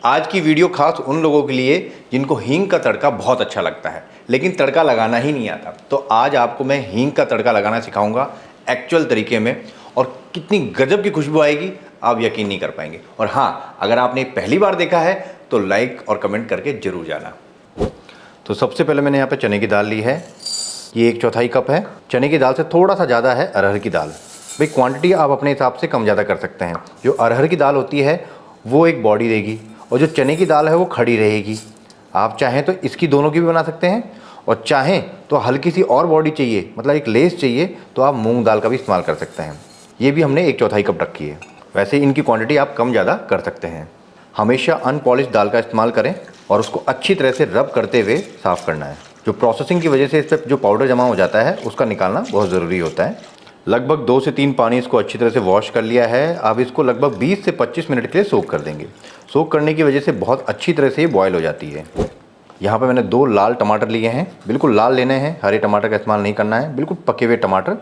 आज की वीडियो खास उन लोगों के लिए जिनको हींग का तड़का बहुत अच्छा लगता है लेकिन तड़का लगाना ही नहीं आता। तो आज आपको मैं हींग का तड़का लगाना सिखाऊंगा एक्चुअल तरीके में, और कितनी गजब की खुशबू आएगी आप यकीन नहीं कर पाएंगे। और हाँ, अगर आपने पहली बार देखा है तो लाइक और कमेंट करके जरूर जाना। तो सबसे पहले मैंने यहाँ पे चने की दाल ली है, ये 1/4 कप है। चने की दाल से थोड़ा सा ज़्यादा है अरहर की दाल। भाई क्वांटिटी आप अपने हिसाब से कम ज़्यादा कर सकते हैं। जो अरहर की दाल होती है वो एक बॉडी देगी और जो चने की दाल है वो खड़ी रहेगी। आप चाहें तो इसकी दोनों की भी बना सकते हैं, और चाहें तो हल्की सी और बॉडी चाहिए, मतलब एक लेस चाहिए, तो आप मूंग दाल का भी इस्तेमाल कर सकते हैं। ये भी हमने 1/4 कप रखी है। वैसे इनकी क्वांटिटी आप कम ज़्यादा कर सकते हैं। हमेशा अनपॉलिश दाल का इस्तेमाल करें और उसको अच्छी तरह से रब करते हुए साफ़ करना है। जो प्रोसेसिंग की वजह से इस पर जो पाउडर जमा हो जाता है उसका निकालना बहुत ज़रूरी होता है। लगभग 2 से 3 पानी इसको अच्छी तरह से वॉश कर लिया है। अब इसको लगभग 20 से 25 मिनट के लिए सोक कर देंगे। सोक करने की वजह से बहुत अच्छी तरह से ये बॉयल हो जाती है। यहाँ पे मैंने 2 लाल टमाटर लिए हैं, बिल्कुल लाल लेने हैं, हरे टमाटर का इस्तेमाल नहीं करना है, बिल्कुल पके हुए टमाटर।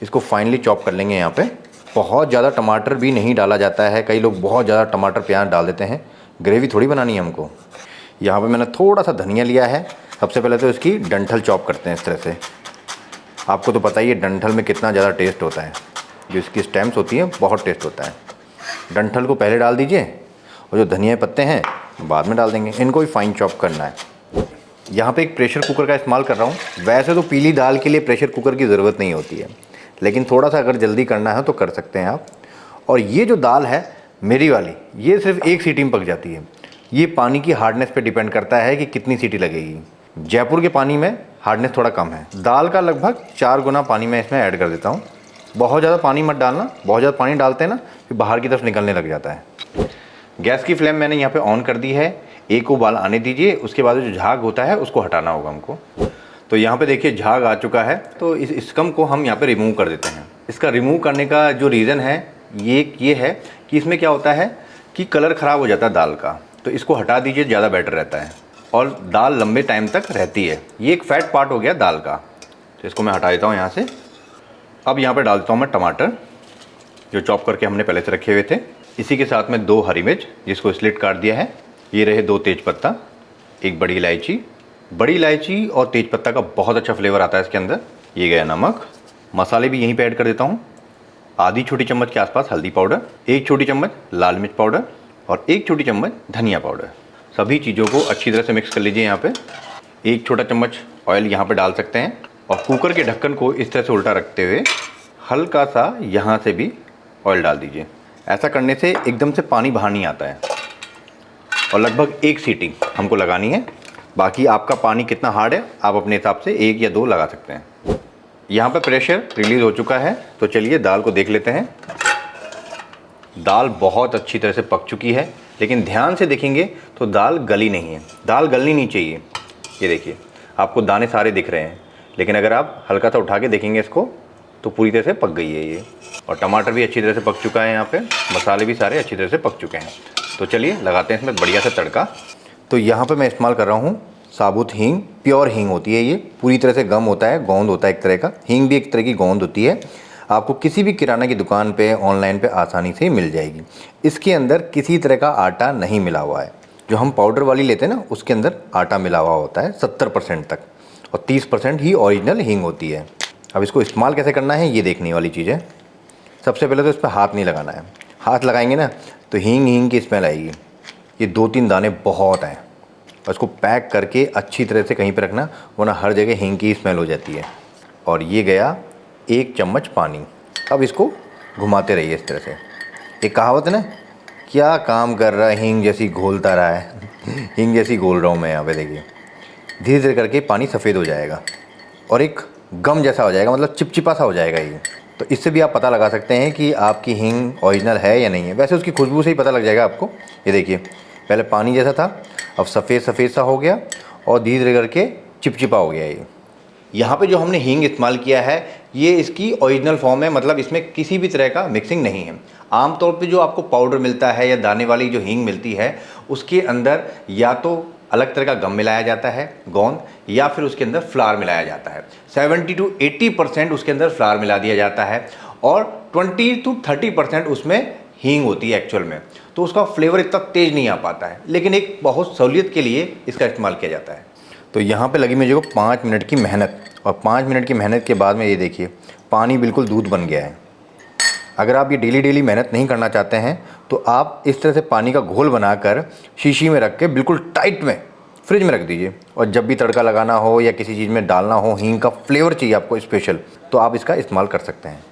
इसको फाइनली चॉप कर लेंगे। यहाँ पे बहुत ज़्यादा टमाटर भी नहीं डाला जाता है, कई लोग बहुत ज़्यादा टमाटर प्याज डाल देते हैं, ग्रेवी थोड़ी बनानी है हमको। यहाँ पे मैंने थोड़ा सा धनिया लिया है। सबसे पहले तो इसकी डंठल चॉप करते हैं इस तरह से। आपको तो पता ही है डंठल में कितना ज़्यादा टेस्ट होता है, जो इसकी स्टेम्स होती हैं बहुत टेस्ट होता है। डंठल को पहले डाल दीजिए और जो धनिया पत्ते हैं बाद में डाल देंगे। इनको भी फाइन चॉप करना है। यहाँ पे एक प्रेशर कुकर का इस्तेमाल कर रहा हूँ। वैसे तो पीली दाल के लिए प्रेशर कुकर की ज़रूरत नहीं होती है, लेकिन थोड़ा सा अगर जल्दी करना है तो कर सकते हैं आप। और ये जो दाल है मेरी वाली, ये सिर्फ 1 सीटी में पक जाती है। ये पानी की हार्डनेस पे डिपेंड करता है कि कितनी सीटी लगेगी। जयपुर के पानी में हार्डनेस थोड़ा कम है। दाल का लगभग 4 गुना पानी मैं इसमें ऐड कर देता हूँ। बहुत ज़्यादा पानी मत डालना, बहुत ज़्यादा पानी डालते हैं ना फिर बाहर की तरफ निकलने लग जाता है। गैस की फ्लेम मैंने यहाँ पे ऑन कर दी है। एक उबाल आने दीजिए, उसके बाद जो झाग होता है उसको हटाना होगा हमको। तो यहाँ पे देखिए झाग आ चुका है, तो इस स्कम को हम यहाँ पे रिमूव कर देते हैं। इसका रिमूव करने का जो रीज़न है ये है कि इसमें क्या होता है कि कलर ख़राब हो जाता है दाल का, तो इसको हटा दीजिए, ज़्यादा बेटर रहता है और दाल लंबे टाइम तक रहती है। ये एक फैट पार्ट हो गया दाल का, तो इसको मैं हटा देता हूँ यहाँ से। अब यहाँ पे डाल देता हूँ मैं टमाटर जो चॉप करके हमने पहले से रखे हुए थे। इसी के साथ में 2 हरी मिर्च जिसको स्लिट काट दिया है। ये रहे 2 तेज़पत्ता, 1 बड़ी इलायची। बड़ी इलायची और तेज़पत्ता का बहुत अच्छा फ्लेवर आता है इसके अंदर। ये गया नमक। मसाले भी यहीं पे ऐड कर देता हूँ। आधी छोटी चम्मच के आसपास हल्दी पाउडर, 1 छोटी चम्मच लाल मिर्च पाउडर और 1 छोटी चम्मच धनिया पाउडर। सभी चीज़ों को अच्छी तरह से मिक्स कर लीजिए। यहाँ पे 1 छोटा चम्मच ऑयल यहाँ पे डाल सकते हैं और कुकर के ढक्कन को इस तरह से उल्टा रखते हुए हल्का सा यहाँ से भी ऑयल डाल दीजिए। ऐसा करने से एकदम से पानी बाहर नहीं आता है। और लगभग 1 सीटी हमको लगानी है। बाकी आपका पानी कितना हार्ड है आप अपने हिसाब से 1 या 2 लगा सकते हैं। यहाँ पे प्रेशर रिलीज़ हो चुका है, तो चलिए दाल को देख लेते हैं। दाल बहुत अच्छी तरह से पक चुकी है, लेकिन ध्यान से देखेंगे तो दाल गली नहीं है। दाल गलनी नहीं चाहिए। ये देखिए आपको दाने सारे दिख रहे हैं, लेकिन अगर आप हल्का सा उठा के देखेंगे इसको तो पूरी तरह से पक गई है ये। और टमाटर भी अच्छी तरह से पक चुका है। यहाँ पे मसाले भी सारे अच्छी तरह से पक चुके हैं। तो चलिए लगाते हैं इसमें बढ़िया सा तड़का। तो यहाँ पे मैं इस्तेमाल कर रहा हूँ साबुत हींग। प्योर हींग होती है ये, पूरी तरह से गम होता है, गोंद होता है एक तरह का। हींग भी एक तरह की गोंद होती है। आपको किसी भी किराना की दुकान पे ऑनलाइन पे आसानी से मिल जाएगी। इसके अंदर किसी तरह का आटा नहीं मिला हुआ है। जो हम पाउडर वाली लेते हैं ना उसके अंदर आटा मिला हुआ होता है 70% तक, और 30% ही ओरिजिनल हींग होती है। अब इसको इस्तेमाल कैसे करना है ये देखने वाली चीज़ है। सबसे पहले तो इस पर हाथ नहीं लगाना है। हाथ लगाएंगे ना तो हींग की स्मेल आएगी। ये 2-3 दाने बहुत हैं, और इसको पैक करके अच्छी तरह से कहीं पे रखना, वरना हर जगह हींग की स्मेल हो जाती है। और ये गया 1 चम्मच पानी। अब इसको घुमाते रहिए इस तरह से। एक कहावत है ना, क्या काम कर रहा है हींग जैसी घोलता रहा है। हींग जैसी घोल रहा हूँ मैं यहाँ पे। देखिए धीरे धीरे करके पानी सफ़ेद हो जाएगा और एक गम जैसा हो जाएगा, मतलब चिपचिपा सा हो जाएगा ये। तो इससे भी आप पता लगा सकते हैं कि आपकी हींग ओरिजिनल है या नहीं है। वैसे उसकी खुशबू से ही पता लग जाएगा आपको। ये देखिए पहले पानी जैसा था, अब सफ़ेद सफ़ेद सा हो गया और धीरे धीरे करके चिपचिपा हो गया ये। यहाँ पे जो हमने हींग इस्तेमाल किया है ये इसकी ओरिजिनल फॉर्म है, मतलब इसमें किसी भी तरह का मिक्सिंग नहीं है। आमतौर पे जो आपको पाउडर मिलता है या दाने वाली जो हींग मिलती है उसके अंदर या तो अलग तरह का गम मिलाया जाता है गोंद, या फिर उसके अंदर फ्लावर मिलाया जाता है। 70 to 80% उसके अंदर फ्लावर मिला दिया जाता है और 20 to 30% उसमें हींग होती है एक्चुअल में, तो उसका फ्लेवर इतना तेज़ नहीं आ पाता है, लेकिन एक बहुत सहूलियत के लिए इसका इस्तेमाल किया जाता है। तो यहाँ पे लगी मुझे को 5 मिनट की मेहनत, और 5 मिनट की मेहनत के बाद में ये देखिए पानी बिल्कुल दूध बन गया है। अगर आप ये डेली डेली मेहनत नहीं करना चाहते हैं तो आप इस तरह से पानी का घोल बनाकर शीशी में रख के बिल्कुल टाइट में फ्रिज में रख दीजिए, और जब भी तड़का लगाना हो या किसी चीज़ में डालना हो, हींग का फ्लेवर चाहिए आपको स्पेशल, तो आप इसका इस्तेमाल कर सकते हैं।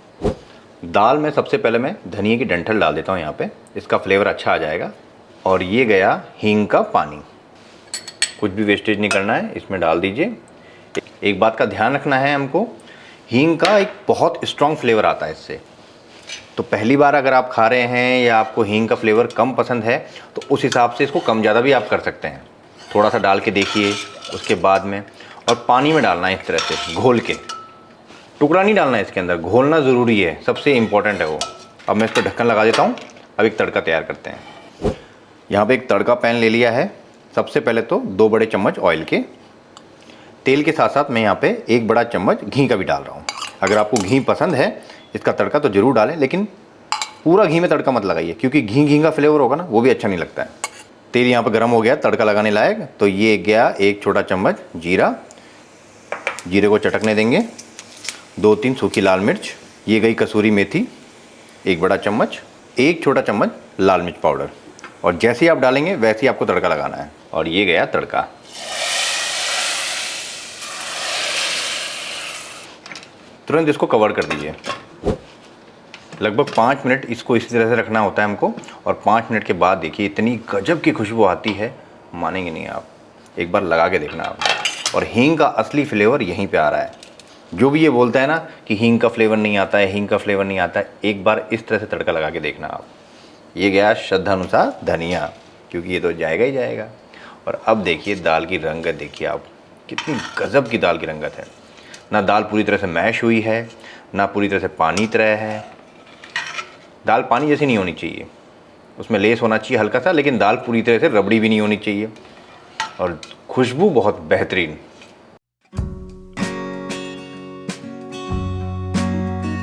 दाल में सबसे पहले मैं धनिए की डंठल डाल देता हूँ यहाँ पे, इसका फ्लेवर अच्छा आ जाएगा। और ये गया हींग का पानी, कुछ भी वेस्टेज नहीं करना है, इसमें डाल दीजिए। एक बात का ध्यान रखना है हमको, हींग का एक बहुत स्ट्रॉन्ग फ्लेवर आता है इससे। तो पहली बार अगर आप खा रहे हैं या आपको हींग का फ्लेवर कम पसंद है तो उस हिसाब से इसको कम ज़्यादा भी आप कर सकते हैं। थोड़ा सा डाल के देखिए उसके बाद में, और पानी में डालना है इस तरह से घोल के, टुकड़ा नहीं डालना है इसके अंदर, घोलना ज़रूरी है, सबसे इम्पॉर्टेंट है वो। अब मैं इस पर ढक्कन लगा देता हूँ। अब एक तड़का तैयार करते हैं। यहाँ पे एक तड़का पैन ले लिया है। सबसे पहले तो 2 बड़े चम्मच ऑयल के, तेल के साथ साथ मैं यहाँ पे 1 बड़ा चम्मच घी का भी डाल रहा हूँ। अगर आपको घी पसंद है इसका तड़का तो ज़रूर डालें, लेकिन पूरा घी में तड़का मत लगाइए, क्योंकि घी का फ्लेवर होगा ना, वो भी अच्छा नहीं लगता है। तेल यहाँ पे गर्म हो गया तड़का लगाने लायक, तो ये गया 1 छोटा चम्मच जीरा, जीरे को चटकने देंगे। 2-3 सूखी लाल मिर्च, ये गई कसूरी मेथी 1 बड़ा चम्मच, 1 छोटा चम्मच लाल मिर्च पाउडर, और जैसे ही आप डालेंगे वैसे ही आपको तड़का लगाना है। और ये गया तड़का। तुरंत इसको कवर कर दीजिए। लगभग 5 मिनट इसको इसी तरह से रखना होता है हमको, और 5 मिनट के बाद देखिए इतनी गजब की खुशबू आती है, मानेंगे नहीं आप। एक बार लगा के देखना आप। और हींग का असली फ्लेवर यहीं पे आ रहा है। जो भी ये बोलता है ना कि हींग का फ्लेवर नहीं आता है, हींग का फ्लेवर नहीं आता है, एक बार इस तरह से तड़का लगा के देखना आप। ये गया श्रद्धा अनुसार धनिया, क्योंकि ये तो जाएगा ही जाएगा। और अब देखिए दाल की रंगत देखिए आप, कितनी गजब की दाल की रंगत है। ना दाल पूरी तरह से मैश हुई है, ना पूरी तरह से पानी तरह है। दाल पानी जैसी नहीं होनी चाहिए, उसमें लेस होना चाहिए हल्का सा, लेकिन दाल पूरी तरह से रबड़ी भी नहीं होनी चाहिए। और खुशबू बहुत बेहतरीन।